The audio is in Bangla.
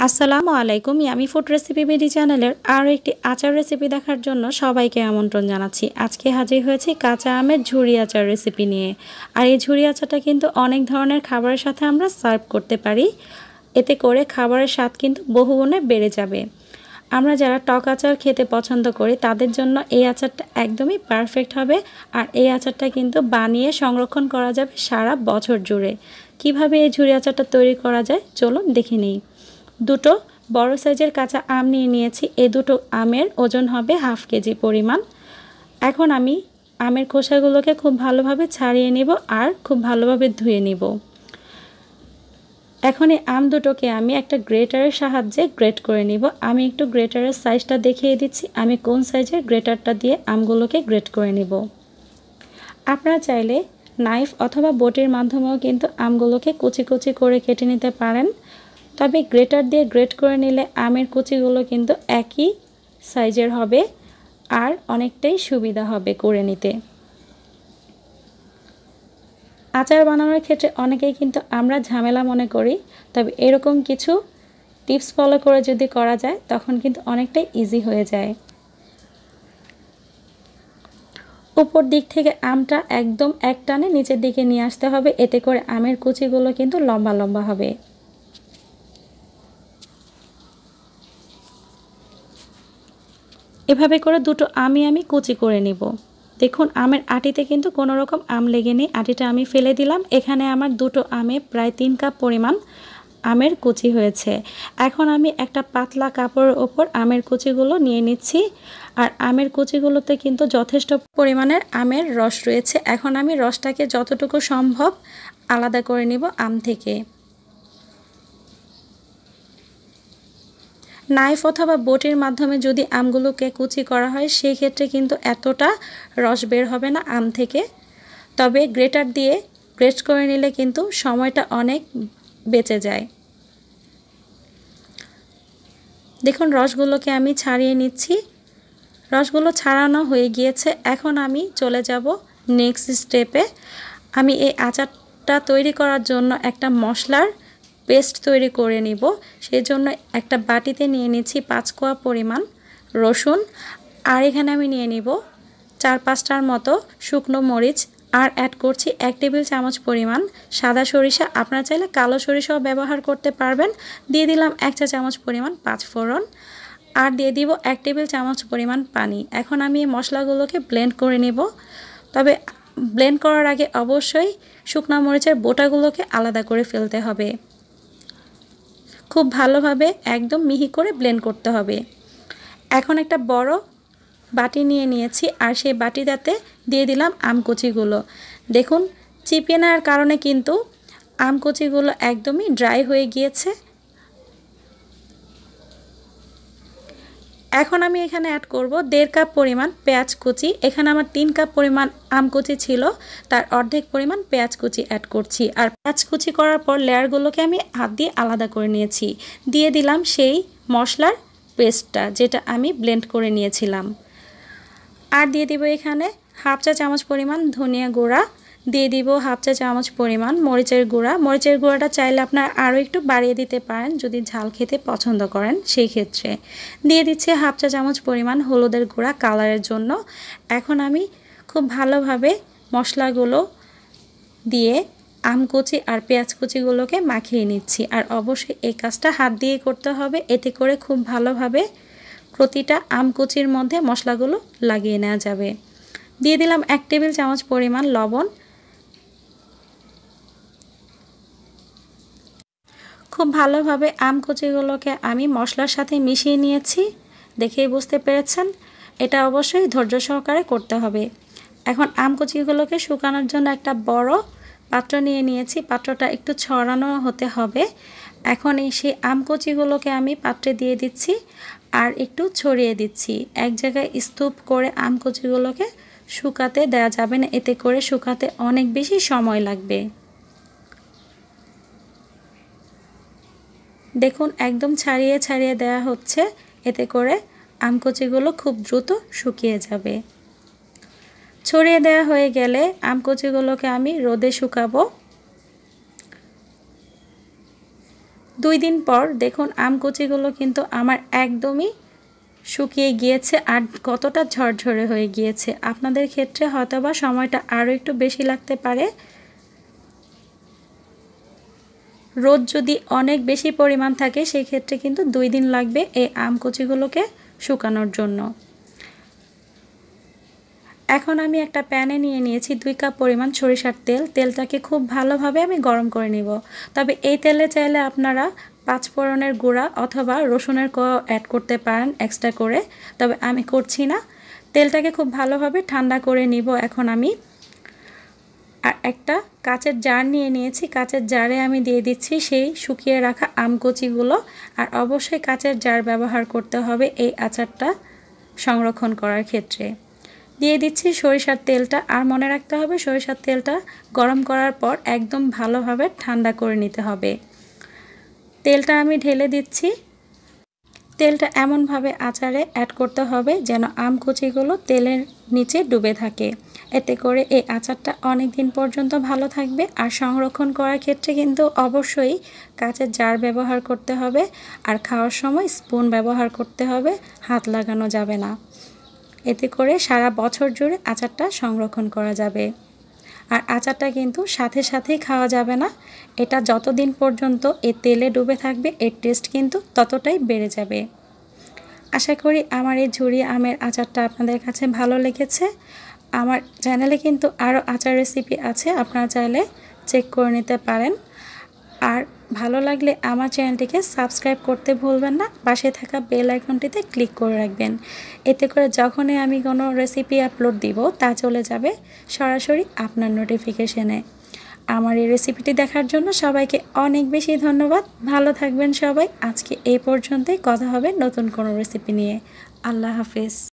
আসসালামু আলাইকুম। ইয়ামি ফুড রেসিপি বিডি চ্যানেলের আরও একটি আচার রেসিপি দেখার জন্য সবাইকে আমন্ত্রণ জানাচ্ছি। আজকে হাজির হয়েছি কাঁচা আমের ঝুরি আচার রেসিপি নিয়ে। আর এই ঝুরি আচারটা কিন্তু অনেক ধরনের খাবারের সাথে আমরা সার্ভ করতে পারি। এতে করে খাবারের স্বাদ কিন্তু বহুগুণে বেড়ে যাবে। আমরা যারা টক আচার খেতে পছন্দ করি তাদের জন্য এই আচারটা একদমই পারফেক্ট হবে। আর এই আচারটা কিন্তু বানিয়ে সংরক্ষণ করা যাবে সারা বছর জুড়ে। কিভাবে এই ঝুরি আচারটা তৈরি করা যায় চলুন দেখে নিই। দুটো বড় সাইজের কাঁচা আম নিয়ে নিয়েছি। এই দুটো আমের ওজন হবে হাফ কেজি পরিমাণ। এখন আমি আমের খোসাগুলোকে খুব ভালোভাবে ছাড়িয়ে নিব আর খুব ভালোভাবে ধুয়ে নিব। এখন এই আম দুটোকে আমি একটা গ্রেটারের সাহায্যে গ্রেট করে নিব। আমি একটু গ্রেটারের সাইজটা দেখিয়ে দিচ্ছি আমি কোন সাইজের গ্রেটারটা দিয়ে আমগুলোকে গ্রেট করে নিব। আপনারা চাইলে নাইফ অথবা বটির মাধ্যমেও কিন্তু আমগুলোকে কুচি কুচি করে কেটে নিতে পারেন। তবে গ্রেটার দিয়ে গ্রেট করে নিলে আমের কুচিগুলো কিন্তু একই সাইজের হবে আর অনেকটাই সুবিধা হবে করে নিতে। আচার বানানোর ক্ষেত্রে অনেকেই কিন্তু আমরা ঝামেলা মনে করি, তবে এরকম কিছু টিপস ফলো করে যদি করা যায় তখন কিন্তু অনেকটাই ইজি হয়ে যায়। উপর দিক থেকে আমটা একদম এক টানে নিচের দিকে নিয়ে আসতে হবে, এতে করে আমের কুচিগুলো কিন্তু লম্বা লম্বা হবে। এভাবে করে দুটো আমি কুচি করে নিব। দেখুন আমের আটিতে কিন্তু কোনো রকম আম লেগে নেই, আটিটা আমি ফেলে দিলাম। এখানে আমার দুটো আমে প্রায় 3 কাপ পরিমাণ আমের কুচি হয়েছে। এখন আমি একটা পাতলা কাপড়ের ওপর আমের কুচিগুলো নিয়ে নিচ্ছি। আর আমের কুচিগুলোতে কিন্তু যথেষ্ট পরিমাণের আমের রস রয়েছে। এখন আমি রসটাকে যতটুকু সম্ভব আলাদা করে নিব আম থেকে। নাইফ অথবা বটির মাধ্যমে যদি আমগুলোকে কুচি করা হয় সেই ক্ষেত্রে কিন্তু এতটা রস বের হবে না আম থেকে। তবে গ্রেটার দিয়ে গ্রেট করে নিলে কিন্তু সময়টা অনেক বেঁচে যায়। দেখুন রসগুলোকে আমি ছাড়িয়ে নিচ্ছি। রসগুলো ছাড়ানো হয়ে গিয়েছে। এখন আমি চলে যাব নেক্সট স্টেপে। আমি এই আচারটা তৈরি করার জন্য একটা মশলার পেস্ট তৈরি করে নিব। সেই জন্য একটা বাটিতে নিয়ে নিচ্ছি 5 কোয়া পরিমাণ রসুন। আর এখানে আমি নিয়ে নিব 4-5টার মতো শুকনো মরিচ। আর অ্যাড করছি 1 টেবিল চামচ পরিমাণ সাদা সরিষা। আপনারা চাইলে কালো সরিষাও ব্যবহার করতে পারবেন। দিয়ে দিলাম 1 চা চামচ পরিমাণ 5 ফোড়ন। আর দিয়ে দিব 1 টেবিল চামচ পরিমাণ পানি। এখন আমি এই মশলাগুলোকে ব্লেন্ড করে নেব। তবে ব্লেন্ড করার আগে অবশ্যই শুকনো মরিচের বোটাগুলোকে আলাদা করে ফেলতে হবে। খুব ভালোভাবে একদম মিহি করে ব্লেন্ড করতে হবে। এখন একটা বড় বাটি নিয়ে নিয়েছি আর সেই বাটিটাতে দিয়ে দিলাম আম কুচিগুলো। দেখুন চিপে নেওয়ার কারণে কিন্তু আম কুচিগুলো একদমই ড্রাই হয়ে গিয়েছে। এখন আমি এখানে অ্যাড করব 1.5 কাপ পরিমাণ পেঁয়াজ কুচি। এখানে আমার 3 কাপ পরিমাণ আম কুচি ছিল, তার অর্ধেক পরিমাণ পেঁয়াজ কুচি অ্যাড করছি। আর পেঁয়াজ কুচি করার পর লেয়ারগুলোকে আমি হাত দিয়ে আলাদা করে নিয়েছি। দিয়ে দিলাম সেই মশলার পেস্টটা যেটা আমি ব্লেন্ড করে নিয়েছিলাম। আর দিয়ে দিব এখানে হাফ চা চামচ পরিমাণ ধনিয়া গুঁড়া। দিয়ে দিব হাফ চা চামচ পরিমাণ মরিচের গুঁড়া। মরিচের গুঁড়াটা চাইলে আপনারা আরও একটু বাড়িয়ে দিতে পারেন যদি ঝাল খেতে পছন্দ করেন সেই ক্ষেত্রে। দিয়ে দিচ্ছি হাফ চা চামচ পরিমাণ হলুদের গুঁড়া কালারের জন্য। এখন আমি খুব ভালোভাবে মশলাগুলো দিয়ে আম কুচি আর পেঁয়াজ কুচিগুলোকে মাখিয়ে নিচ্ছি। আর অবশ্যই এই কাজটা হাত দিয়ে করতে হবে, এতে করে খুব ভালোভাবে প্রতিটা আম কুচির মধ্যে মশলাগুলো লাগিয়ে নেওয়া যাবে। দিয়ে দিলাম 1 টেবিল চামচ পরিমাণ লবণ। খুব ভালোভাবে আম কুচিগুলোকে আমি মশলার সাথে মিশিয়ে নিয়েছি, দেখেই বুঝতে পেরেছেন। এটা অবশ্যই ধৈর্য সহকারে করতে হবে। এখন আম কুচিগুলোকে শুকানোর জন্য একটা বড় পাত্র নিয়ে নিয়েছি। পাত্রটা একটু ছড়ানো হতে হবে। এখন সেই আম কুচিগুলোকে আমি পাত্রে দিয়ে দিচ্ছি আর একটু ছড়িয়ে দিচ্ছি। এক জায়গায় স্তূপ করে আম কুচিগুলোকে শুকাতে দেওয়া যাবে না, এতে করে শুকাতে অনেক বেশি সময় লাগবে। দেখুন একদম ছাড়িয়ে ছাড়িয়ে দেওয়া হচ্ছে, এতে করে আম কুচিগুলো খুব দ্রুত শুকিয়ে যাবে। ছড়িয়ে দেওয়া হয়ে গেলে আম কুচিগুলোকে আমি রোদে শুকাবো। 2 দিন পর দেখুন আম কুচিগুলো কিন্তু আমার একদমই শুকিয়ে গিয়েছে আর কতটা ঝরঝরে হয়ে গিয়েছে। আপনাদের ক্ষেত্রে হয়তোবা সময়টা আরও একটু বেশি লাগতে পারে। রোদ যদি অনেক বেশি পরিমাণ থাকে সেই ক্ষেত্রে কিন্তু 2 দিন লাগবে এই আম কুচিগুলোকে শুকানোর জন্য। এখন আমি একটা প্যানে নিয়ে নিয়েছি 2 কাপ পরিমাণ সরিষার তেল। তেলটাকে খুব ভালোভাবে আমি গরম করে নিব। তবে এই তেলে চাইলে আপনারা 5 ফোড়নের গুঁড়া অথবা রসুনের কোয়া অ্যাড করতে পারেন এক্সট্রা করে, তবে আমি করছি না। তেলটাকে খুব ভালোভাবে ঠান্ডা করে নিব এখন আমি। আর একটা কাচের জার নিয়ে নিয়েছি, কাচের জারে আমি দিয়ে দিচ্ছি সেই শুকিয়ে রাখা আম কুচিগুলো। আর অবশ্যই কাচের জার ব্যবহার করতে হবে এই আচারটা সংরক্ষণ করার ক্ষেত্রে। দিয়ে দিচ্ছি সরিষার তেলটা। আর মনে রাখতে হবে সরিষার তেলটা গরম করার পর একদম ভালোভাবে ঠান্ডা করে নিতে হবে। তেলটা আমি ঢেলে দিচ্ছি। তেলটা এমনভাবে আচারে অ্যাড করতে হবে যেন আম কুচিগুলো তেলের নিচে ডুবে থাকে। এতে করে এই আচারটা অনেক দিন পর্যন্ত ভালো থাকবে। আর সংরক্ষণ করার ক্ষেত্রে কিন্তু অবশ্যই কাচের জার ব্যবহার করতে হবে। আর খাওয়ার সময় স্পুন ব্যবহার করতে হবে, হাত লাগানো যাবে না। এতে করে সারা বছর জুড়ে আচারটা সংরক্ষণ করা যাবে। আর আচারটা কিন্তু সাথে সাথেই খাওয়া যাবে না, এটা যতদিন পর্যন্ত এ তেলে ডুবে থাকবে এর টেস্ট কিন্তু ততটাই বেড়ে যাবে। আশা করি আমার এই ঝুরি আমের আচারটা আপনাদের কাছে ভালো লেগেছে। আমার চ্যানেলে কিন্তু আরও আচার রেসিপি আছে, আপনারা চাইলে চেক করে নিতে পারেন। আর ভালো লাগলে আমার চ্যানেলটিকে সাবস্ক্রাইব করতে ভুলবেন না, পাশে থাকা বেল আইকনটিতে ক্লিক করে রাখবেন। এতে করে যখনই আমি কোনো রেসিপি আপলোড দিব তা চলে যাবে সরাসরি আপনার নোটিফিকেশনে। আমার এই রেসিপিটি দেখার জন্য সবাইকে অনেক বেশি ধন্যবাদ। ভালো থাকবেন সবাই। আজকে এই পর্যন্তই, কথা হবে নতুন কোনো রেসিপি নিয়ে। আল্লাহ হাফেজ।